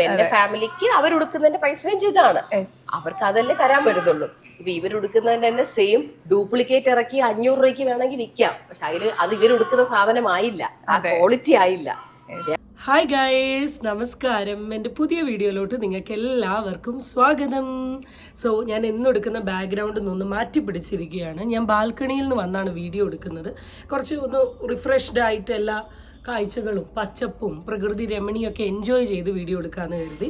എന്റെ ഫാമിലിക്ക് അവരുടുക്കുന്നതിന്റെ price range ഇതാണ്, അവർക്ക് അതല്ലേ തരാൻ പറ്റുന്നുള്ളൂ. ഇപ്പൊ ഇവരുടുക്കുന്നതിന്റെ തന്നെ സെയിം ഡ്യൂപ്ലിക്കേറ്റ് ഇറക്കി 500 രൂപയ്ക്ക് വേണമെങ്കിൽ വിൽക്കാം, പക്ഷെ അത് ഇവരുടുക്കുന്ന സാധനമായില്ല, ആ ക്വാളിറ്റി ആയില്ല. ഹായ് ഗായ്സ്, നമസ്കാരം. എൻ്റെ പുതിയ വീഡിയോയിലോട്ട് നിങ്ങൾക്ക് എല്ലാവർക്കും സ്വാഗതം. സോ ഞാൻ എന്നെടുക്കുന്ന ബാക്ക്ഗ്രൗണ്ടിൽ നിന്ന് മാറ്റി പിടിച്ചിരിക്കുകയാണ്. ഞാൻ ബാൽക്കണിയിൽ നിന്ന് വന്നാണ് വീഡിയോ എടുക്കുന്നത്. കുറച്ച് ഒന്ന് റിഫ്രഷ്ഡ് ആയിട്ട് എല്ലാ കാഴ്ചകളും പച്ചപ്പും പ്രകൃതി രമണിയൊക്കെ എൻജോയ് ചെയ്ത് വീഡിയോ എടുക്കാമെന്ന് കരുതി.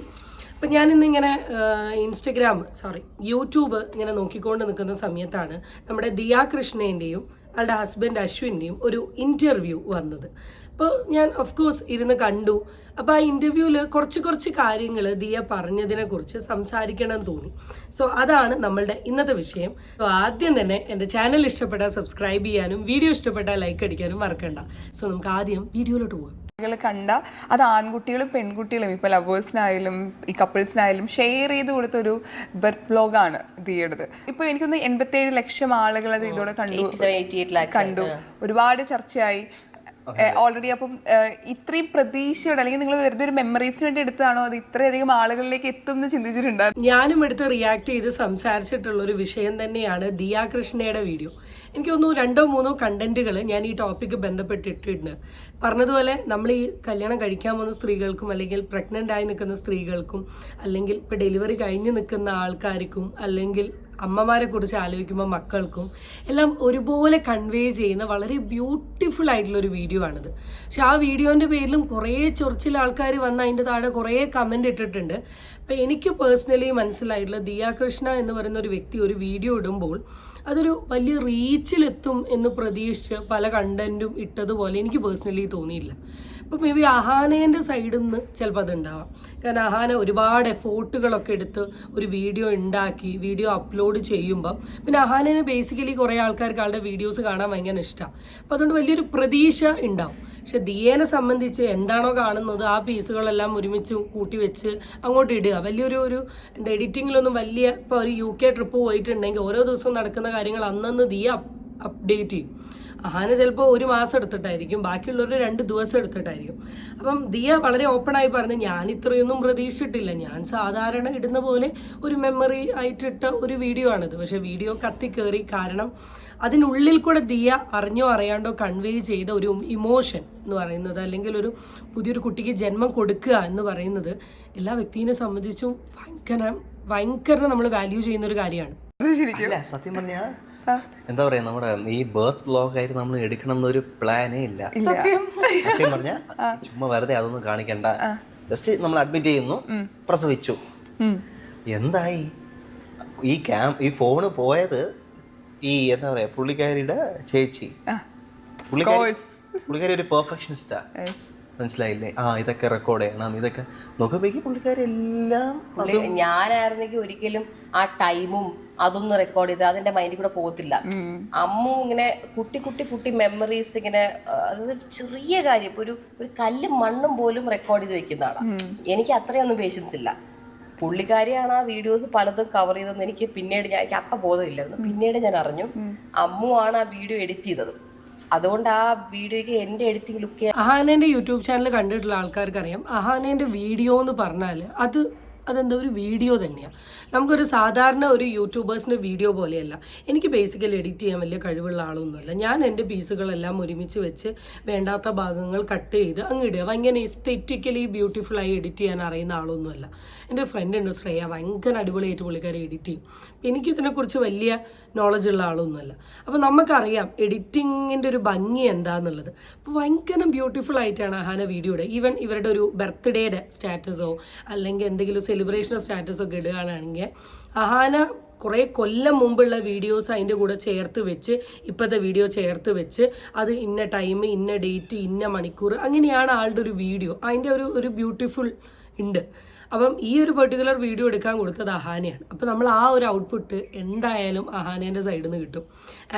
അപ്പം ഞാനിന്നിങ്ങനെ യൂട്യൂബ് ഇങ്ങനെ നോക്കിക്കൊണ്ട് നിൽക്കുന്ന സമയത്താണ് നമ്മുടെ ദിയ കൃഷ്ണേൻ്റെയും അവളുടെ ഹസ്ബൻഡ് അശ്വിൻ്റെയും ഒരു ഇൻ്റർവ്യൂ വന്നത്. അപ്പോൾ ഞാൻ ഓഫ് കോഴ്സ് ഇരുന്ന് കണ്ടു. അപ്പോൾ ആ ഇൻ്റർവ്യൂവിൽ കുറച്ച് കാര്യങ്ങൾ ദിയ പറഞ്ഞതിനെ കുറിച്ച് സംസാരിക്കണം തോന്നി. സോ അതാണ് നമ്മളുടെ ഇന്നത്തെ വിഷയം. സോ ആദ്യം തന്നെ എൻ്റെ ചാനൽ ഇഷ്ടപ്പെട്ടാൽ സബ്സ്ക്രൈബ് ചെയ്യാനും വീഡിയോ ഇഷ്ടപ്പെട്ടാൽ ലൈക്ക് അടിക്കാനും മറക്കണ്ട. സോ നമുക്ക് ആദ്യം വീഡിയോയിലോട്ട് പോകാം. കണ്ട അത് ആൺകുട്ടികളും പെൺകുട്ടികളും ഇപ്പോൾ ലവേഴ്സിനായാലും ഈ കപ്പിൾസിനായാലും ഷെയർ ചെയ്ത് കൊടുത്തൊരു ബർത്ത് ബ്ലോഗാണ് ദിയയുടേത്. ഇപ്പോൾ എനിക്കൊന്ന് 87 ലക്ഷം ആളുകൾ അത് ഇതോടെ കണ്ടു. ഒരുപാട് ചർച്ചയായി ഓൾറെഡി. അപ്പം ഇത്രയും പ്രതീക്ഷയോടെ, അല്ലെങ്കിൽ നിങ്ങൾ വെറുതെ ഒരു മെമ്മറീസിന് വേണ്ടി എടുത്തതാണോ അത് ഇത്രയധികം ആളുകളിലേക്ക് എത്തും എന്ന് ചിന്തിച്ചിട്ടുണ്ടായിരുന്നു? ഞാനും എടുത്ത് റിയാക്ട് ചെയ്ത് സംസാരിച്ചിട്ടുള്ള ഒരു വിഷയം തന്നെയാണ് ദിയ കൃഷ്ണയുടെ വീഡിയോ. എനിക്ക് തോന്നുന്നു 2-3 കണ്ടന്റുകൾ ഞാൻ ഈ ടോപ്പിക്ക് ബന്ധപ്പെട്ടിട്ടുണ്ട്. പറഞ്ഞതുപോലെ നമ്മൾ ഈ കല്യാണം കഴിക്കാൻ പോകുന്ന സ്ത്രീകൾക്കും, അല്ലെങ്കിൽ പ്രഗ്നൻ്റ് ആയി നിൽക്കുന്ന സ്ത്രീകൾക്കും, അല്ലെങ്കിൽ ഇപ്പോൾ ഡെലിവറി കഴിഞ്ഞ് നിൽക്കുന്ന ആൾക്കാർക്കും, അല്ലെങ്കിൽ അമ്മമാരെ കുറിച്ച് ആലോചിക്കുമ്പോൾ മക്കൾക്കും എല്ലാം ഒരുപോലെ കൺവേ ചെയ്യുന്ന വളരെ ബ്യൂട്ടിഫുൾ ആയിട്ടുള്ളൊരു വീഡിയോ ആണിത്. പക്ഷെ ആ വീഡിയോൻ്റെ പേരിലും കുറേ ചൊറിച്ചിൽ ആൾക്കാർ വന്ന് അതിൻ്റെ താഴെ കുറേ കമൻ്റ് ഇട്ടിട്ടുണ്ട്. അപ്പോൾ എനിക്ക് പേഴ്സണലി മനസ്സിലായിട്ടുള്ള ദിയ കൃഷ്ണ എന്ന് പറയുന്ന ഒരു വ്യക്തി ഒരു വീഡിയോ ഇടുമ്പോൾ അതൊരു വലിയ റീച്ചിലെത്തും എന്ന് പ്രതീക്ഷിച്ച് പല കണ്ടന്റും ഇട്ടതുപോലെ എനിക്ക് പേഴ്സണലി തോന്നിയില്ല. അപ്പോൾ മേ ബി അഹാനേൻ്റെ സൈഡിൽ നിന്ന് ചിലപ്പോൾ അതുണ്ടാവാം. കാരണം അഹാന ഒരുപാട് എഫോർട്ടുകളൊക്കെ എടുത്ത് ഒരു വീഡിയോ ഉണ്ടാക്കി വീഡിയോ അപ്ലോഡ് ചെയ്യുമ്പം പിന്നെ അഹാനേനെ ബേസിക്കലി കുറേ ആൾക്കാർക്ക് ആളുടെ വീഡിയോസ് കാണാൻ ഭയങ്കര ഇഷ്ടമാണ്. അപ്പോൾ അതുകൊണ്ട് വലിയൊരു പ്രതീക്ഷ ഉണ്ടാവും. പക്ഷെ ദിയേനെ സംബന്ധിച്ച് എന്താണോ കാണുന്നത് ആ പീസുകളെല്ലാം ഒരുമിച്ച് കൂട്ടി വെച്ച് അങ്ങോട്ട് ഇടുക. വലിയൊരു എഡിറ്റിങ്ങിലൊന്നും വലിയ ഇപ്പോൾ ഒരു UK ട്രിപ്പ് പോയിട്ടുണ്ടെങ്കിൽ ഓരോ ദിവസവും നടക്കുന്ന കാര്യങ്ങൾ അന്നന്ന് ദിയ അപ്ഡേറ്റ് ചെയ്യും. അഹാന ചിലപ്പോൾ 1 മാസം എടുത്തിട്ടായിരിക്കും, ബാക്കിയുള്ളവർ 2 ദിവസം എടുത്തിട്ടായിരിക്കും. അപ്പം ദിയ വളരെ ഓപ്പണായി പറഞ്ഞ് ഞാൻ ഇത്രയൊന്നും പ്രതീക്ഷിച്ചിട്ടില്ല, ഞാൻ സാധാരണ ഇടുന്ന പോലെ ഒരു മെമ്മറി ആയിട്ടിട്ട ഒരു വീഡിയോ ആണിത്. പക്ഷേ വീഡിയോ കത്തിക്കേറി. കാരണം അതിനുള്ളിൽ കൂടെ ദിയ അറിഞ്ഞോ അറിയാണ്ടോ കൺവേ ചെയ്ത ഒരു ഇമോഷൻ എന്ന് പറയുന്നത്, അല്ലെങ്കിൽ ഒരു പുതിയൊരു കുട്ടിക്ക് ജന്മം കൊടുക്കുക എന്ന് പറയുന്നത് എല്ലാ വ്യക്തിയെ സംബന്ധിച്ചും ഭയങ്കര നമ്മൾ വാല്യൂ ചെയ്യുന്നൊരു കാര്യമാണ്. സത്യം പറഞ്ഞാൽ എന്താ പറയാ, നമ്മുടെ ഈ ബർത്ത് ബ്ലോഗ് ആയിട്ട് നമ്മൾ എടുക്കണം എന്നൊരു പ്ലാനേ ഇല്ല. സത്യം പറഞ്ഞാൽ ചുമ്മാ വെറുതെ അതൊന്നും കാണിക്കണ്ട, ജസ്റ്റ് നമ്മൾ അഡ്മിറ്റ് ചെയ്യുന്നു, പ്രസവിച്ചു, എന്തായി. ഈ ഫോണ് പോയത് ഈ എന്താ പറയാ പുള്ളിക്കാരിയുടെ ചേച്ചി, പുള്ളിക്കാരി ഒരു പെർഫെക്ഷനിസ്റ്റാ, മനസ്സിലായില്ലേ? ഇതൊക്കെ റെക്കോർഡ് ചെയ്യണം, ഇതൊക്കെ നോക്കുമ്പോഴേക്ക് പുള്ളിക്കാരി എല്ലാം. ഞാനായിരുന്നെങ്കിൽ ഒരിക്കലും ആ ടൈമും അതൊന്നും റെക്കോർഡ് ചെയ്ത് അതിന്റെ മൈൻഡിൽ കൂടെ പോകത്തില്ല. അമ്മു ഇങ്ങനെ കുട്ടി മെമ്മറീസ് ഇങ്ങനെ, അതൊരു ചെറിയ കാര്യം, ഇപ്പൊ ഒരു കല്ലും മണ്ണും പോലും റെക്കോർഡ് ചെയ്ത് വെക്കുന്ന ആളാണ്. എനിക്ക് അത്രയൊന്നും പേഷ്യൻസ് ഇല്ല. പുള്ളിക്കാരിയാണ് ആ വീഡിയോസ് പലതും കവർ ചെയ്തതെന്ന് എനിക്ക് എനിക്ക് അപ്പം ബോധമില്ലായിരുന്നു. പിന്നീട് ഞാൻ അറിഞ്ഞു അമ്മു ആണ് ആ വീഡിയോ എഡിറ്റ് ചെയ്തത്. അതുകൊണ്ട് ആ വീഡിയോയ്ക്ക് എൻ്റെ എഡിറ്റിംഗ് ലുക്ക്. അഹാനേൻ്റെ യൂട്യൂബ് ചാനൽ കണ്ടിട്ടുള്ള ആൾക്കാർക്ക് അറിയാം, അഹാനേൻ്റെ വീഡിയോ എന്ന് പറഞ്ഞാൽ അതെന്താ ഒരു വീഡിയോ തന്നെയാണ്. നമുക്കൊരു സാധാരണ ഒരു യൂട്യൂബേഴ്സിൻ്റെ വീഡിയോ പോലെയല്ല. എനിക്ക് ബേസിക്കലി എഡിറ്റ് ചെയ്യാൻ വലിയ കഴിവുള്ള ആളൊന്നുമല്ല. ഞാൻ എൻ്റെ പീസുകളെല്ലാം ഒരുമിച്ച് വെച്ച് വേണ്ടാത്ത ഭാഗങ്ങൾ കട്ട് ചെയ്ത് അങ്ങ് ഇടുക. ഭയങ്കര എസ്തെറ്റിക്കലി ബ്യൂട്ടിഫുള്ളായി എഡിറ്റ് ചെയ്യാൻ അറിയുന്ന ആളൊന്നുമല്ല. എൻ്റെ ഫ്രണ്ട് ഉണ്ട് ശ്രേയ, ഭയങ്കര അടിപൊളിയായിട്ട് പുള്ളിക്കാരെ എഡിറ്റ് ചെയ്യും. എനിക്കിതിനെക്കുറിച്ച് വലിയ നോളജ് ഉള്ള ആളൊന്നുമല്ല. അപ്പോൾ നമുക്കറിയാം എഡിറ്റിങ്ങിൻ്റെ ഒരു ഭംഗി എന്താണെന്നുള്ളത്. അപ്പോൾ ഭയങ്കര ബ്യൂട്ടിഫുൾ ആയിട്ടാണ് അഹാന വീഡിയോയുടെ. ഈവൻ ഇവരുടെ ഒരു ബർത്ത്ഡേയുടെ സ്റ്റാറ്റസോ അല്ലെങ്കിൽ എന്തെങ്കിലും സെലിബ്രേഷനോ സ്റ്റാറ്റസോ ഒക്കെ ഇടുകയാണെങ്കിൽ അഹാന കുറേ കൊല്ലം മുമ്പുള്ള വീഡിയോസ് അതിൻ്റെ കൂടെ ചേർത്ത് വെച്ച് ഇപ്പോഴത്തെ വീഡിയോ ചേർത്ത് വെച്ച് അത് ഇന്ന ടൈം, ഇന്ന ഡേറ്റ്, ഇന്ന മണിക്കൂർ, അങ്ങനെയാണ് ആളുടെ ഒരു വീഡിയോ. അതിൻ്റെ ഒരു ബ്യൂട്ടിഫുൾ ഉണ്ട്. അപ്പം ഈ ഒരു പെർട്ടിക്കുലർ വീഡിയോ എടുക്കാൻ കൊടുത്തത് അഹാനയാണ്. അപ്പോൾ നമ്മൾ ആ ഒരു ഔട്ട്പുട്ട് എന്തായാലും അഹാനേൻ്റെ സൈഡിൽ നിന്ന് കിട്ടും.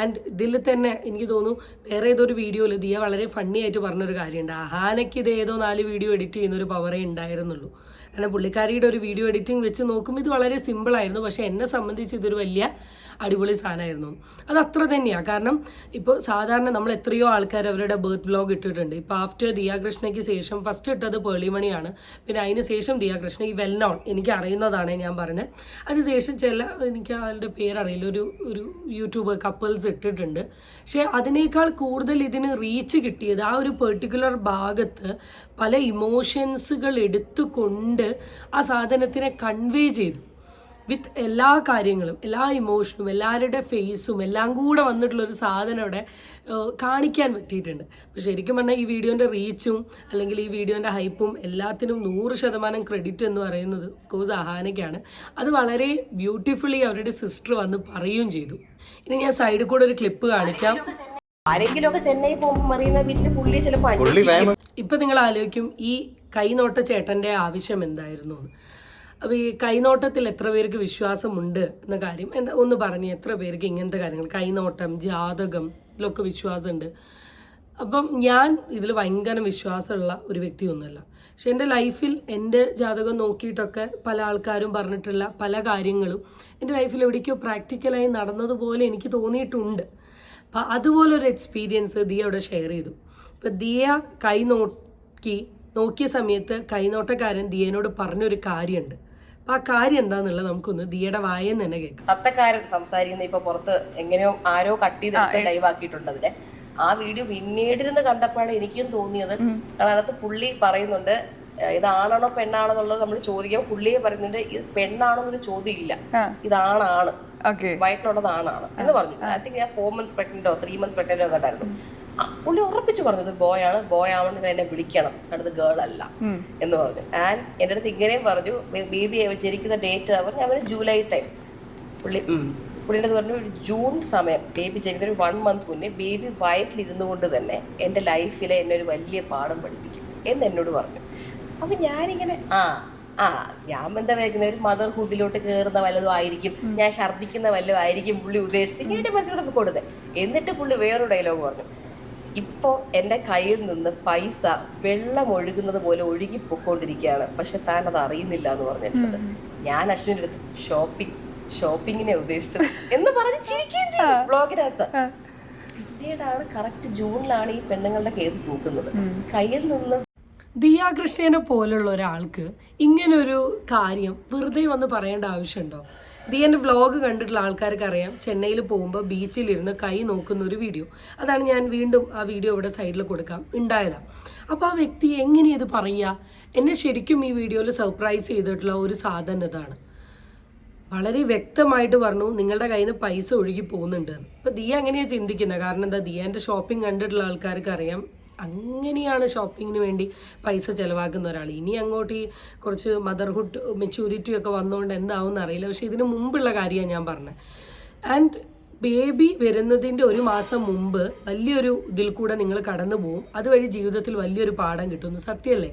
ആൻഡ് ഇതിൽ തന്നെ എനിക്ക് തോന്നുന്നു വേറെ ഏതൊരു വീഡിയോയിൽ ദിയ വളരെ ഫണ്ണി ആയിട്ട് പറഞ്ഞൊരു കാര്യമുണ്ട്, അഹാനയ്ക്ക് ഇത് ഏതോ 4 വീഡിയോ എഡിറ്റ് ചെയ്യുന്ന ഒരു പവറേ ഉണ്ടായിരുന്നുള്ളൂ. കാരണം പുള്ളിക്കാരിയുടെ ഒരു വീഡിയോ എഡിറ്റിംഗ് വെച്ച് നോക്കുമ്പോൾ ഇത് വളരെ സിമ്പിളായിരുന്നു. പക്ഷേ എന്നെ സംബന്ധിച്ച് ഇതൊരു വലിയ അടിപൊളി സാധനമായിരുന്നു. അത് അത്ര തന്നെയാണ്. കാരണം ഇപ്പോൾ സാധാരണ നമ്മൾ എത്രയോ ആൾക്കാർ അവരുടെ ബർത്ത് വ്ലോഗ് ഇട്ടിട്ടുണ്ട്. ഇപ്പോൾ ആഫ്റ്റർ ദിയാകൃഷ്ണയ്ക്ക് ശേഷം ഫസ്റ്റ് ഇട്ടത് പേളിമണിയാണ്. പിന്നെ അതിന് ശേഷം ദിയാകൃഷ്ണ ഈ വെൽ നോൺ എനിക്ക് അറിയുന്നതാണ് ഞാൻ പറഞ്ഞത്. അതിനുശേഷം എനിക്ക് അതിൻ്റെ പേരറിയില്ല, ഒരു യൂട്യൂബർ കപ്പിൾസ് ഇട്ടിട്ടുണ്ട്. പക്ഷേ അതിനേക്കാൾ കൂടുതൽ ഇതിന് റീച്ച് കിട്ടിയത് ആ ഒരു പെർട്ടിക്കുലർ ഭാഗത്ത് പല ഇമോഷൻസുകൾ എടുത്തുകൊണ്ട് ആ സാധനത്തിനെ കൺവേ ചെയ്തു. വിത്ത് എല്ലാ കാര്യങ്ങളും, എല്ലാ ഇമോഷനും, എല്ലാവരുടെ ഫേസും എല്ലാം കൂടെ വന്നിട്ടുള്ളൊരു സാധനം അവിടെ കാണിക്കാൻ പറ്റിയിട്ടുണ്ട്. പക്ഷെ ശരിക്കും പറഞ്ഞാൽ ഈ വീഡിയോൻ്റെ റീച്ചും അല്ലെങ്കിൽ ഈ വീഡിയോൻ്റെ ഹൈപ്പും എല്ലാത്തിനും 100% ക്രെഡിറ്റ് എന്ന് പറയുന്നത് ഓഫ്കോഴ്സ് അഹാനയ്ക്കാണ്. അത് വളരെ ബ്യൂട്ടിഫുള്ളി അവരുടെ സിസ്റ്റർ വന്ന് പറയുകയും ചെയ്തു. ഇനി ഞാൻ സൈഡിൽ കൂടെ ഒരു ക്ലിപ്പ് കാണിക്കാം. ആരെങ്കിലും ഒക്കെ ചെന്നൈ പോകുമ്പോൾ മറീന ബീച്ചിൽ പുള്ളി ചിലപ്പോൾ ഇപ്പം നിങ്ങൾ ആലോചിക്കും ഈ കൈനോട്ട ചേട്ടൻ്റെ ആവശ്യം എന്തായിരുന്നു എന്ന്. അപ്പോൾ ഈ കൈനോട്ടത്തിൽ എത്ര പേർക്ക് വിശ്വാസമുണ്ട് എന്ന കാര്യം ഒന്ന് പറഞ്ഞ്, എത്ര പേർക്ക് ഇങ്ങനത്തെ കാര്യങ്ങൾ കൈനോട്ടം, ജാതകം ഇതിലൊക്കെ വിശ്വാസമുണ്ട്? അപ്പം ഞാൻ ഇതിൽ ഭയങ്കര വിശ്വാസമുള്ള ഒരു വ്യക്തിയൊന്നുമല്ല. പക്ഷെ എൻ്റെ ലൈഫിൽ എൻ്റെ ജാതകം നോക്കിയിട്ടൊക്കെ പല ആൾക്കാരും പറഞ്ഞിട്ടുള്ള പല കാര്യങ്ങളും എൻ്റെ ലൈഫിൽ എവിടേക്കോ പ്രാക്ടിക്കലായി നടന്നതുപോലെ എനിക്ക് തോന്നിയിട്ടുണ്ട്. അപ്പം അതുപോലൊരു എക്സ്പീരിയൻസ് ദിയ അവിടെ ഷെയർ ചെയ്തു. ഇപ്പം ദിയ നോക്കിയ സമയത്ത് കൈനോട്ടക്കാരൻ ദിയനോട് പറഞ്ഞൊരു കാര്യമുണ്ട്. അപ്പം ആ കാര്യം എന്താണെന്നുള്ളത് നമുക്കൊന്ന് ദിയയുടെ വായെന്ന് തന്നെ കേൾക്കാം. തത്തക്കാരൻ സംസാരിക്കുന്ന ഇപ്പൊ പുറത്ത് എങ്ങനെയോ ആരോ കട്ട് ചെയ്ത് ലൈവ് ആക്കിയിട്ടുണ്ട്. അതിലെ ആ വീഡിയോ പിന്നീടിരുന്ന് കണ്ടപ്പോഴാണ് എനിക്കും തോന്നിയത്. അതിനകത്ത് പുള്ളി പറയുന്നുണ്ട് ഇതാണാണോ പെണ്ണാണോ എന്നുള്ളത് നമ്മൾ ചോദിക്കാൻ. പുള്ളിയെ പറയുന്നുണ്ട് ഇത് പെണ്ണാണോ എന്നൊരു ചോദ്യം ഇല്ല, ഇതാണാണ്, വയറ്റിലുള്ളത് ആണാണ് എന്ന് പറഞ്ഞു. ഐ തിങ്ക് ഞാൻ 4 months pregnant 3 months pregnant കണ്ടായിരുന്നു. പുള്ളി ഉറപ്പിച്ചു പറഞ്ഞത് ബോയ് ആവണമെങ്കിൽ എന്നെ വിളിക്കണം, അടുത്ത് ഗേൾ അല്ല എന്ന് പറഞ്ഞു. ആൻഡ് എൻ്റെ അടുത്ത് ഇങ്ങനെയും പറഞ്ഞു ബേബി ജനിക്കുന്ന ഡേറ്റ് പറഞ്ഞു. അവന് ജൂലൈ ടൈം. പുള്ളിൻ്റെ അടുത്ത് പറഞ്ഞു ജൂൺ സമയം ബേബി ജനിക്കുന്ന ഒരു 1 month മുന്നേ ബേബി വയറ്റിലിരുന്നു കൊണ്ട് തന്നെ എൻ്റെ ലൈഫിലെ എന്നെ ഒരു വലിയ പാഠം പഠിപ്പിക്കും എന്ന് എന്നോട് പറഞ്ഞു. അപ്പം ഞാനിങ്ങനെ ഞാൻ എന്താ വയ്ക്കുന്ന ഒരു മദർഹുഡിലോട്ട് കയറുന്ന വല്ലതും ആയിരിക്കും, ഞാൻ ഛർദ്ദിക്കുന്ന വല്ലതും ആയിരിക്കും പുള്ളി ഉദ്ദേശിച്ചത്. ഇങ്ങനെ മനസ്സിലോട്ട് കൊടുത്തത്. എന്നിട്ട് പുള്ളി വേറൊരു ഡയലോഗ് പറഞ്ഞു, ഇപ്പോൾ എൻ്റെ കയ്യിൽ നിന്ന് പൈസ വെള്ളം ഒഴുകുന്നത് പോലെ ഒഴുകി പൊക്കോണ്ടിരിക്കുകയാണ്, പക്ഷെ താൻ അത് അറിയുന്നില്ല എന്ന് പറഞ്ഞിട്ടുണ്ട്. ഞാൻ അശ്വിൻ്റെ അടുത്ത് ഷോപ്പിങ്ങിനെ ഉദ്ദേശിച്ചത് എന്ന് പറഞ്ഞ് ചിരിക്കുകയും ചെയ്തു ബ്ലോഗിനകത്ത്. പിന്നീടാണ് കറക്റ്റ് ജൂണിലാണ് ഈ പെണ്ണുങ്ങളുടെ കേസ് തൂക്കുന്നത്. കയ്യിൽ നിന്ന് ദിയാകൃഷ്ണനെ പോലുള്ള ഒരാൾക്ക് ഇങ്ങനൊരു കാര്യം വെറുതെ വന്ന് പറയേണ്ട ആവശ്യമുണ്ടോ? ദിയൻ്റെ വ്ളോഗ് കണ്ടിട്ടുള്ള ആൾക്കാർക്ക് അറിയാം, ചെന്നൈയിൽ പോകുമ്പോൾ ബീച്ചിലിരുന്ന് കൈ നോക്കുന്ന ഒരു വീഡിയോ. അതാണ് ഞാൻ വീണ്ടും ആ വീഡിയോ ഇവിടെ സൈഡിൽ കൊടുക്കാം ഉണ്ടായതാണ്. അപ്പോൾ ആ വ്യക്തി എങ്ങനെയാണ് ഇത് പറയുക? എന്നെ ശരിക്കും ഈ വീഡിയോയിൽ സർപ്രൈസ് ചെയ്തിട്ടുള്ള ഒരു സാധനം ഇതാണ്. വളരെ വ്യക്തമായിട്ട് പറഞ്ഞു നിങ്ങളുടെ കയ്യിൽ നിന്ന് പൈസ ഒഴുകി പോകുന്നുണ്ട്. അപ്പോൾ ദിയ അങ്ങനെയാണ് ചിന്തിക്കുന്നത്. കാരണം എന്താ, ദിയൻ്റെ ഷോപ്പിംഗ് കണ്ടിട്ടുള്ള ആൾക്കാർക്ക് അറിയാം അങ്ങനെയാണ് ഷോപ്പിങ്ങിന് വേണ്ടി പൈസ ചിലവാക്കുന്ന ഒരാൾ. ഇനി അങ്ങോട്ട് ഈ കുറച്ച് മദർഹുഡ് മെച്യൂരിറ്റി ഒക്കെ വന്നുകൊണ്ട് എന്താവും അറിയില്ല. പക്ഷേ ഇതിന് മുമ്പുള്ള കാര്യമാണ് ഞാൻ പറഞ്ഞത്. ആൻഡ് ബേബി വരുന്നതിൻ്റെ 1 മാസം മുമ്പ് വലിയൊരു ഇതിൽ കൂടെ നിങ്ങൾ കടന്നു പോകും. അതുവഴി ജീവിതത്തിൽ വലിയൊരു പാഠം കിട്ടുന്നു. സത്യമല്ലേ?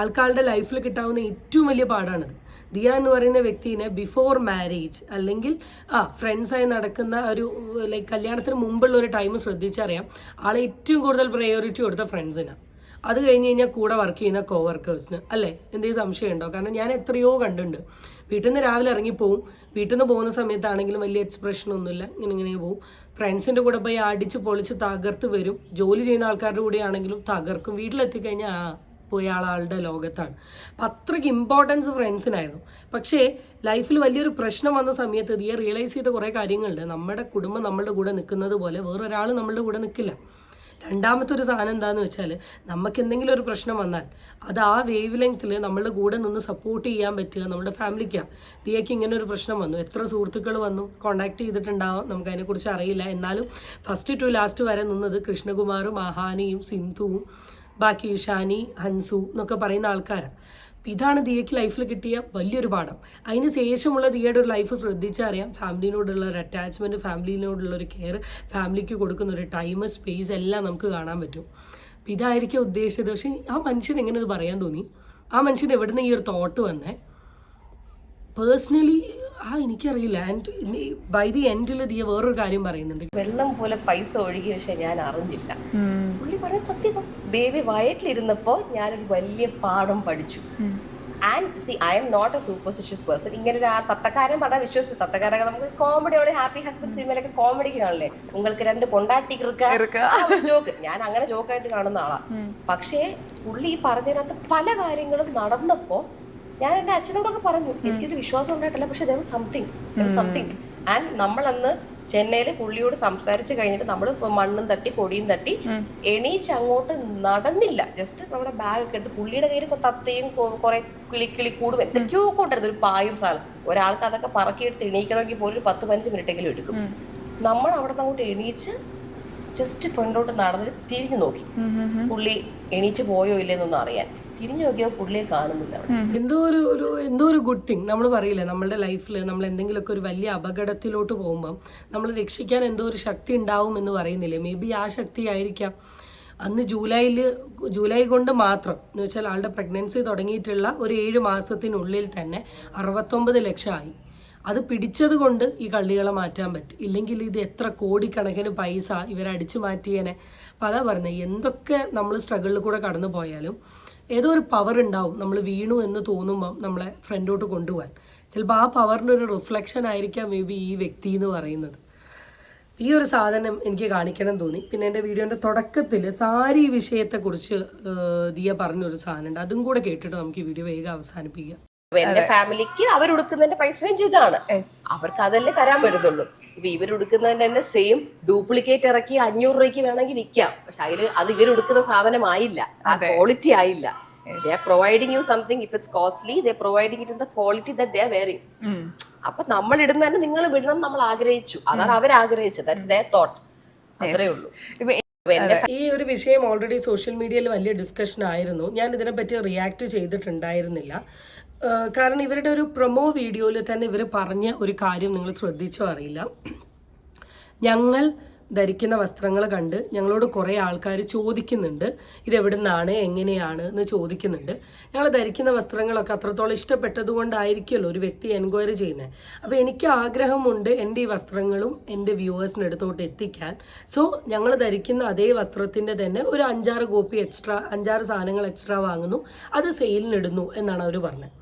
ആൾക്കാരുടെ ലൈഫിൽ കിട്ടാവുന്ന ഏറ്റവും വലിയ പാഠമാണിത്. ദിയ എന്ന് പറയുന്ന വ്യക്തിനെ ബിഫോർ മാരേജ് അല്ലെങ്കിൽ ഫ്രണ്ട്സായി നടക്കുന്ന ഒരു ലൈക്ക് കല്യാണത്തിന് മുമ്പുള്ള ഒരു ടൈം ശ്രദ്ധിച്ചറിയാം ആളെ ഏറ്റവും കൂടുതൽ പ്രയോറിറ്റി കൊടുത്ത ഫ്രണ്ട്സിനാണ്. അത് കഴിഞ്ഞ് കഴിഞ്ഞാൽ കൂടെ വർക്ക് ചെയ്യുന്ന കോവർക്കേഴ്സിന് അല്ലേ? എന്തെങ്കിലും സംശയം ഉണ്ടോ? കാരണം ഞാൻ എത്രയോ കണ്ടിട്ടുണ്ട്. വീട്ടിൽ നിന്ന് രാവിലെ ഇറങ്ങിപ്പോവും, വീട്ടിൽ നിന്ന് പോകുന്ന സമയത്താണെങ്കിലും വലിയ എക്സ്പ്രഷനൊന്നുമില്ല, ഇങ്ങനെ പോവും. ഫ്രണ്ട്സിൻ്റെ കൂടെ പോയി അടിച്ച് പൊളിച്ച് തകർത്ത് വരും. ജോലി ചെയ്യുന്ന ആൾക്കാരുടെ കൂടെ ആണെങ്കിലും തകർക്കും. വീട്ടിലെത്തിക്കഴിഞ്ഞാൽ പോയി ആളുടെ ലോകത്താണ്. അപ്പം അത്രയ്ക്ക് ഇമ്പോർട്ടൻസ് ഫ്രണ്ട്സിനായിരുന്നു. പക്ഷേ ലൈഫിൽ വലിയൊരു പ്രശ്നം വന്ന സമയത്ത് ദിയ റിയലൈസ് ചെയ്ത കുറേ കാര്യങ്ങളുണ്ട്. നമ്മുടെ കുടുംബം നമ്മളുടെ കൂടെ നിൽക്കുന്നത് പോലെ വേറൊരാൾ നമ്മളുടെ കൂടെ നിൽക്കില്ല. രണ്ടാമത്തെ ഒരു സാധനം എന്താണെന്ന് വെച്ചാൽ നമുക്ക് എന്തെങ്കിലും ഒരു പ്രശ്നം വന്നാൽ അത് ആ വേവ് ലെങ്ത്തിൽ നമ്മളുടെ കൂടെ നിന്ന് സപ്പോർട്ട് ചെയ്യാൻ പറ്റുക നമ്മുടെ ഫാമിലിക്കാണ്. ദിയയ്ക്ക് ഇങ്ങനെ ഒരു പ്രശ്നം വന്നു, എത്ര സുഹൃത്തുക്കൾ വന്നു, കോണ്ടാക്ട് ചെയ്തിട്ടുണ്ടാവാം, നമുക്കതിനെക്കുറിച്ച് അറിയില്ല. എന്നാലും ഫസ്റ്റ് ടു ലാസ്റ്റ് വരെ നിന്നത് കൃഷ്ണകുമാറും ആഹാനിയും സിന്ധുവും ബാക്കി ഷാനി ഹൻസു എന്നൊക്കെ പറയുന്ന ആൾക്കാരാണ്. ഇതാണ് ദിയയ്ക്ക് ലൈഫിൽ കിട്ടിയ വലിയൊരു പാഠം. അതിന് ശേഷമുള്ള ദിയയുടെ ഒരു ലൈഫ് ശ്രദ്ധിച്ചറിയാം. ഫാമിലിനോടുള്ള ഒരു അറ്റാച്ച്മെൻറ്റ്, ഫാമിലിനോടുള്ള ഒരു കെയർ, ഫാമിലിക്ക് കൊടുക്കുന്ന ഒരു ടൈം, സ്പേസ് എല്ലാം നമുക്ക് കാണാൻ പറ്റും. അപ്പം ഇതായിരിക്കും ഉദ്ദേശിച്ചത്. പക്ഷേ ആ മനുഷ്യൻ എങ്ങനെ ഇത് പറയാൻ തോന്നി? ആ മനുഷ്യൻ എവിടുന്ന് ഈ ഒരു തോട്ട് വന്നേ? പേഴ്സണലി എനിക്കറിയില്ല. ആൻഡ് ബൈ ദി എൻഡിൽ ദിയ വേറൊരു കാര്യം പറയുന്നുണ്ട്, വെള്ളം പോലെ പൈസ ഒഴുകി, പക്ഷെ ഞാൻ അറിഞ്ഞില്ല. പുള്ളി പറഞ്ഞ സത്യം, ബേബി വയറ്റിലിരുന്നപ്പോൾ ഞാനൊരു വലിയ പാഠം പഠിച്ചു. And see I am not a superstitious person. ഇങ്ങനെ ഒരു തത്തക്കാരൻ പറഞ്ഞാൽ വിശ്വസിച്ച് തത്തക്കാരൊക്കെ നമുക്ക് കോമഡിയോടെ ഹാപ്പി ഹസ്ബൻഡ് സിനിമയിലൊക്കെ കോമഡിക്ക് കാണില്ലേ, നിങ്ങൾക്ക് 2 പൊണ്ടാട്ടി ജോക്ക്, ഞാൻ അങ്ങനെ ജോക്കായിട്ട് കാണുന്ന ആളാ. പക്ഷേ പുള്ളി ഈ പറഞ്ഞതിനകത്ത് പല കാര്യങ്ങളും നടന്നപ്പോ ഞാൻ എൻ്റെ അച്ഛനോടൊക്കെ പറഞ്ഞു, എനിക്കിത് വിശ്വാസം ഉണ്ടായിട്ടില്ല, പക്ഷെ there was something. ആൻഡ് നമ്മളന്ന് ചെന്നൈയിൽ പുള്ളിയോട് സംസാരിച്ച് കഴിഞ്ഞിട്ട് നമ്മൾ മണ്ണും തട്ടി പൊടിയും തട്ടി എണീച്ച് അങ്ങോട്ട് നടന്നില്ല. ജസ്റ്റ് നമ്മുടെ ബാഗ് ഒക്കെ എടുത്ത് പുള്ളിയുടെ കയ്യിൽ തത്തയും കുറെ കിളിക്കൂടും എന്തൊക്കെയോ കൊണ്ടിരുന്നു, ഒരു പായും സാധനം. ഒരാൾക്ക് അതൊക്കെ പറക്കിയെടുത്ത് എണീക്കണമെങ്കിൽ പോലും ഒരു 10-15 മിനിറ്റെങ്കിലും എടുക്കും. നമ്മൾ അവിടെ നിന്ന് അങ്ങോട്ട് എണീച്ച് ജസ്റ്റ് ഫ്രണ്ടോട്ട് നടന്നിട്ട് തിരിഞ്ഞു നോക്കി, പുള്ളി എണീച്ച് പോയോ ഇല്ലെന്നൊന്നും അറിയാൻ. തിരിഞ്ഞു നോക്കിയാൽ പുള്ളിയെ കാണുന്നില്ല. എന്തോ ഒരു ഗുഡ് തിങ്. നമ്മൾ പറയില്ലേ, നമ്മളുടെ ലൈഫിൽ നമ്മൾ എന്തെങ്കിലുമൊക്കെ ഒരു വലിയ അപകടത്തിലോട്ട് പോകുമ്പം നമ്മൾ രക്ഷിക്കാൻ എന്തോ ഒരു ശക്തി ഉണ്ടാവും എന്ന് പറയുന്നില്ലേ, മേ ബി ആ ശക്തി ആയിരിക്കാം. അന്ന് ജൂലൈ കൊണ്ട് മാത്രം എന്ന് വെച്ചാൽ ആളുടെ പ്രഗ്നൻസി തുടങ്ങിയിട്ടുള്ള ഒരു 7 മാസത്തിനുള്ളിൽ തന്നെ 69 ലക്ഷമായി. അത് പിടിച്ചത് കൊണ്ട് ഈ കള്ളികളെ മാറ്റാൻ പറ്റും, ഇല്ലെങ്കിൽ ഇത് എത്ര കോടിക്കണക്കിന് പൈസ ഇവരടിച്ചു മാറ്റിയേനെ. അപ്പം അതാ പറഞ്ഞത്, എന്തൊക്കെ നമ്മൾ സ്ട്രഗിളിൽ കൂടെ കടന്നു പോയാലും ഏതോ ഒരു പവർ ഉണ്ടാവും നമ്മൾ വീണു എന്ന് തോന്നുമ്പം നമ്മളെ ഫ്രണ്ടോട്ട് കൊണ്ടുപോകാൻ. ചിലപ്പോൾ ആ പവറിൻ്റെ ഒരു റിഫ്ലക്ഷൻ ആയിരിക്കാം മേ ബി ഈ വ്യക്തി എന്ന് പറയുന്നത്. ഈ ഒരു സാധനം എനിക്ക് കാണിക്കണം തോന്നി. പിന്നെ എൻ്റെ വീഡിയോൻ്റെ തുടക്കത്തിൽ സാരി വിഷയത്തെക്കുറിച്ച് ദിയ പറഞ്ഞൊരു സാധനം ഉണ്ട്, അതും കൂടെ കേട്ടിട്ട് നമുക്ക് ഈ വീഡിയോ വേഗം അവസാനിപ്പിക്കാം. എന്റെ ഫാമിലിക്ക് അവരുടുക്കുന്നതിന്റെ പ്രൈസ് റേഞ്ച് ഇതാണ്, അവർക്ക് അതല്ലേ തരാൻ പറ്റുന്നുള്ളൂ. ഇപ്പൊ ഇവരുടുക്കുന്നതിന്റെ തന്നെ സെയിം ഡ്യൂപ്ലിക്കേറ്റ് ഇറക്കി 500 രൂപയ്ക്ക് വേണമെങ്കിൽ വിൽക്കാം, പക്ഷെ അത് ഇവരുടുക്കുന്ന സാധനമായില്ല, ആ ക്വാളിറ്റി ആയില്ല. They are providing you something. If it's costly, they are providing it in the quality that they are wearing. അപ്പൊ നമ്മൾ ഇടുന്ന തന്നെ നിങ്ങൾ വിടണം നമ്മൾ ആഗ്രഹിച്ചു, അതാണ് അവർ ആഗ്രഹിച്ചത്. That's their thought. അത്രേ ഉള്ളൂ. ഈ ഒരു വിഷയം ഓൾറെഡി സോഷ്യൽ മീഡിയയിൽ വലിയ ഡിസ്കഷൻ ആയിരുന്നു. ഞാൻ ഇതിനെപ്പറ്റി റിയാക്ട് ചെയ്തിട്ടുണ്ടായിരുന്നില്ല, കാരണം ഇവരുടെ ഒരു പ്രൊമോ വീഡിയോയിൽ തന്നെ ഇവർ പറഞ്ഞ ഒരു കാര്യം നിങ്ങൾ ശ്രദ്ധിച്ചോ അറിയില്ല. ഞങ്ങൾ ധരിക്കുന്ന വസ്ത്രങ്ങൾ കണ്ട് ഞങ്ങളോട് കുറേ ആൾക്കാർ ചോദിക്കുന്നുണ്ട്, ഇതെവിടെ നിന്നാണ് എങ്ങനെയാണ് എന്ന് ചോദിക്കുന്നുണ്ട്. ഞങ്ങൾ ധരിക്കുന്ന വസ്ത്രങ്ങളൊക്കെ അത്രത്തോളം ഇഷ്ടപ്പെട്ടത് കൊണ്ടായിരിക്കുമല്ലോ ഒരു വ്യക്തി എൻക്വയറി ചെയ്യുന്നത്. അപ്പോൾ എനിക്ക് ആഗ്രഹമുണ്ട് എൻ്റെ ഈ വസ്ത്രങ്ങളും എൻ്റെ വ്യൂവേഴ്സിന് അടുത്തോട്ട് എത്തിക്കാൻ. സോ ഞങ്ങൾ ധരിക്കുന്ന അതേ വസ്ത്രത്തിൻ്റെ തന്നെ ഒരു 5-6 കോപ്പി എക്സ്ട്രാ, 5-6 സാധനങ്ങൾ എക്സ്ട്രാ വാങ്ങുന്നു, അത് സെയിലിനിടുന്നു എന്നാണ് അവർ പറഞ്ഞത്.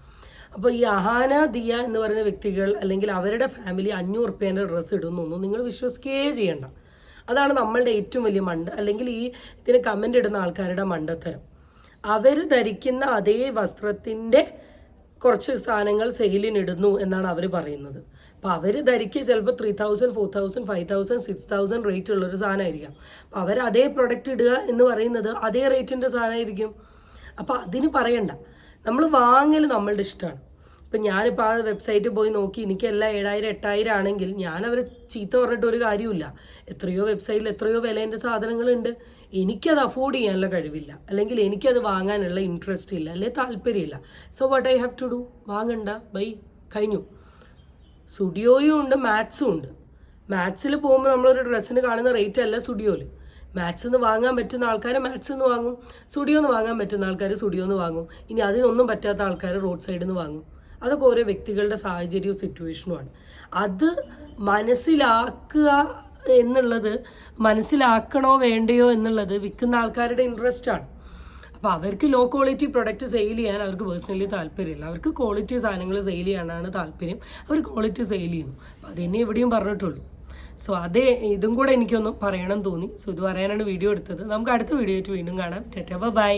അപ്പോൾ ഈ അഹാന ദിയ എന്ന് പറയുന്ന വ്യക്തികൾ അല്ലെങ്കിൽ അവരുടെ ഫാമിലി 500 രൂപേൻ്റെ ഡ്രസ്സ് ഇടുന്നൊന്നും നിങ്ങൾ വിശ്വസിക്കുകയേ ചെയ്യണ്ട. അതാണ് നമ്മളുടെ ഏറ്റവും വലിയ അല്ലെങ്കിൽ ഇതിന് കമൻ്റ് ഇടുന്ന ആൾക്കാരുടെ മണ്ടത്തരം. അവർ ധരിക്കുന്ന അതേ വസ്ത്രത്തിൻ്റെ കുറച്ച് സാധനങ്ങൾ സെയിലിനിടുന്നു എന്നാണ് അവർ പറയുന്നത്. അപ്പോൾ അവർ ധരിക്കുക ചിലപ്പോൾ 3000, 4000, 5000, 6000 റേറ്റ് ഉള്ളൊരു സാധനമായിരിക്കാം. അപ്പോൾ അവർ അതേ പ്രൊഡക്റ്റ് ഇടുക എന്ന് പറയുന്നത് അതേ റേറ്റിൻ്റെ സാധനമായിരിക്കും. അപ്പോൾ അതിന് പറയണ്ട, നമ്മൾ വാങ്ങൽ നമ്മളുടെ ഇഷ്ടമാണ്. ഇപ്പം ഞാനിപ്പോൾ ആ വെബ്സൈറ്റിൽ പോയി നോക്കി എനിക്കെല്ലാം 7000, 8000 ആണെങ്കിൽ ഞാൻ അവരെ ചീത്ത പറഞ്ഞിട്ട് ഒരു കാര്യമില്ല. എത്രയോ വെബ്സൈറ്റിൽ എത്രയോ വിലേൻ്റെ സാധനങ്ങളുണ്ട്. എനിക്കത് അഫോർഡ് ചെയ്യാനുള്ള കഴിവില്ല, അല്ലെങ്കിൽ എനിക്കത് വാങ്ങാനുള്ള ഇൻട്രസ്റ്റ് ഇല്ല, അല്ലെങ്കിൽ താല്പര്യമില്ല. So what I have to do? വാങ്ങണ്ട, ബൈ, കഴിഞ്ഞു. സ്റ്റുഡിയോയും ഉണ്ട്, മാത്സും ഉണ്ട്. മാത്സിൽ പോകുമ്പോൾ നമ്മളൊരു ഡ്രസ്സിന് കാണുന്ന റേറ്റ് അല്ല സ്റ്റുഡിയോയിൽ. മാത്സിൽ നിന്ന് വാങ്ങാൻ പറ്റുന്ന ആൾക്കാർ മാത്സിൽ നിന്ന് വാങ്ങും, സ്റ്റുഡിയോയിൽ നിന്ന് വാങ്ങാൻ പറ്റുന്ന ആൾക്കാർ സ്റ്റുഡിയോയിൽ നിന്ന് വാങ്ങും, ഇനി അതിനൊന്നും പറ്റാത്ത ആൾക്കാർ റോഡ് സൈഡിൽ നിന്ന് വാങ്ങും. അതൊക്കെ ഓരോ വ്യക്തികളുടെ സാഹചര്യവും സിറ്റുവേഷനുമാണ്. അത് മനസ്സിലാക്കുക എന്നുള്ളത്, മനസ്സിലാക്കണോ വേണ്ടയോ എന്നുള്ളത് വിൽക്കുന്ന ആൾക്കാരുടെ ഇൻട്രസ്റ്റാണ്. അപ്പോൾ അവർക്ക് ലോ ക്വാളിറ്റി പ്രൊഡക്റ്റ് സെയിൽ ചെയ്യാൻ അവർക്ക് പേഴ്സണലി താല്പര്യമില്ല, അവർക്ക് ക്വാളിറ്റി സാധനങ്ങൾ സെയിൽ ചെയ്യാനാണ് താല്പര്യം. അവർ ക്വാളിറ്റി സെയിൽ ചെയ്യുന്നു. അപ്പോൾ അതെന്നെ എവിടെയും പറഞ്ഞിട്ടുള്ളൂ. സോ ഇതും കൂടെ എനിക്കൊന്ന് പറയണം തോന്നി. സോ ഇത് പറയാനാണ് വീഡിയോ എടുത്തത്. നമുക്ക് അടുത്ത വീഡിയോ ആയിട്ട് വീണ്ടും കാണാം. ടാറ്റാ, ബൈ.